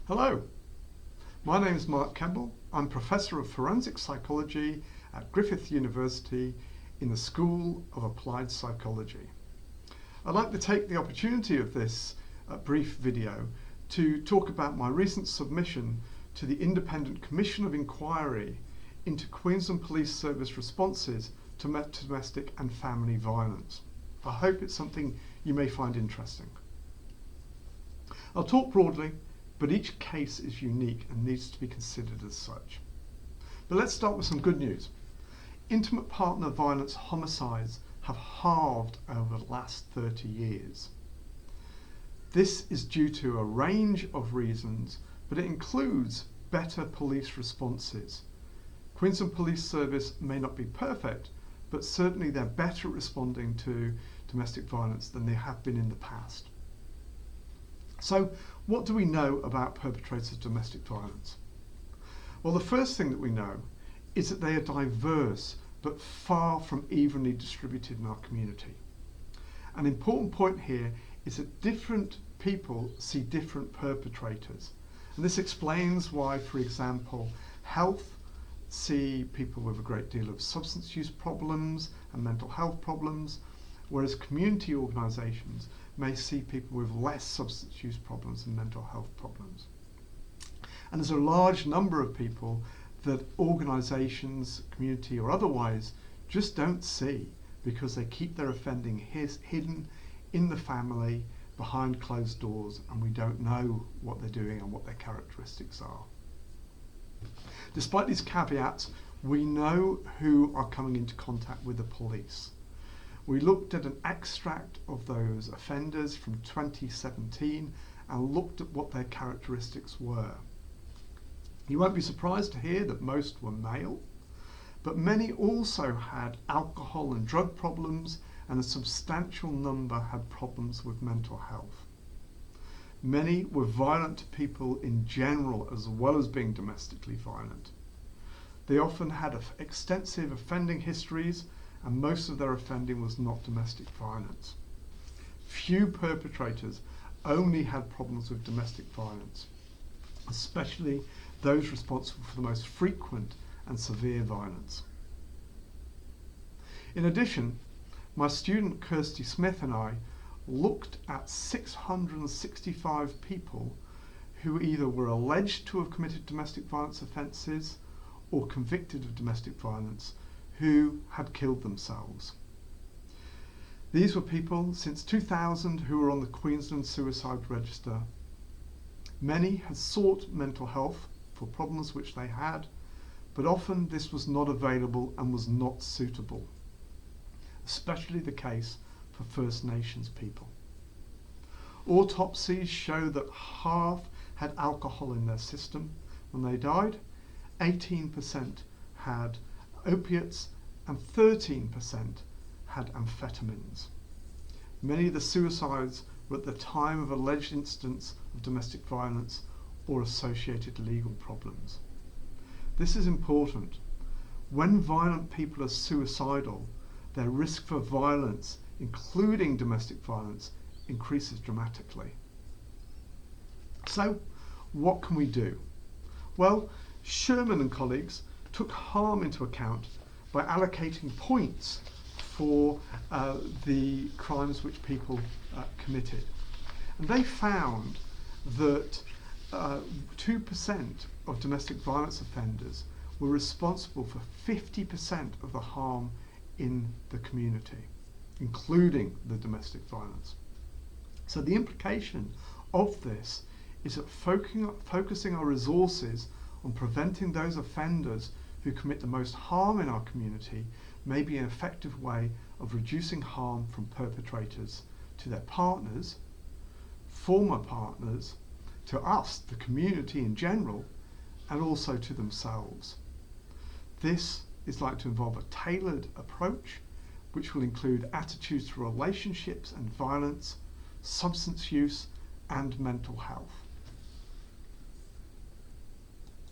Hello, my name is Mark Kebbell. I'm Professor of Forensic Psychology at Griffith University in the School of Applied Psychology. I'd like to take the opportunity of this brief video to talk about my recent submission to the Independent Commission of Inquiry into Queensland Police Service responses to domestic and family violence. I hope it's something you may find interesting. I'll talk broadly, but each case is unique and needs to be considered as such. But let's start with some good news. Intimate partner violence homicides have halved over the last 30 years. This is due to a range of reasons, but it includes better police responses. Queensland Police Service may not be perfect, but certainly they're better at responding to domestic violence than they have been in the past. So, what do we know about perpetrators of domestic violence? Well, the first thing that we know is that they are diverse, but far from evenly distributed in our community. An important point here is that different people see different perpetrators. And this explains why, for example, health see people with a great deal of substance use problems and mental health problems, whereas community organisations may see people with less substance use problems and mental health problems. And there's a large number of people that organisations, community or otherwise, just don't see because they keep their offending hidden in the family behind closed doors, and we don't know what they're doing and what their characteristics are. Despite these caveats, we know who are coming into contact with the police. We looked at an extract of those offenders from 2017 and looked at what their characteristics were. You won't be surprised to hear that most were male, but many also had alcohol and drug problems, and a substantial number had problems with mental health. Many were violent to people in general as well as being domestically violent. They often had extensive offending histories, and most of their offending was not domestic violence. Few perpetrators only had problems with domestic violence, especially those responsible for the most frequent and severe violence. In addition, my student Kirsty Smith and I looked at 665 people who either were alleged to have committed domestic violence offences or convicted of domestic violence who had killed themselves. These were people since 2000 who were on the Queensland Suicide Register. Many had sought mental health for problems which they had, but often this was not available and was not suitable, especially the case for First Nations people. Autopsies show that half had alcohol in their system when they died, 18% had opiates, and 13% had amphetamines. Many of the suicides were at the time of alleged incidents of domestic violence or associated legal problems. This is important. When violent people are suicidal, their risk for violence, including domestic violence, increases dramatically. So, what can we do? Well, Sherman and colleagues took harm into account by allocating points for the crimes which people committed. And they found that 2% of domestic violence offenders were responsible for 50% of the harm in the community, including the domestic violence. So the implication of this is that focusing our resources on preventing those offenders who commit the most harm in our community may be an effective way of reducing harm from perpetrators to their partners, former partners, to us, the community in general, and also to themselves. This is likely to involve a tailored approach which will include attitudes to relationships and violence, substance use, and mental health.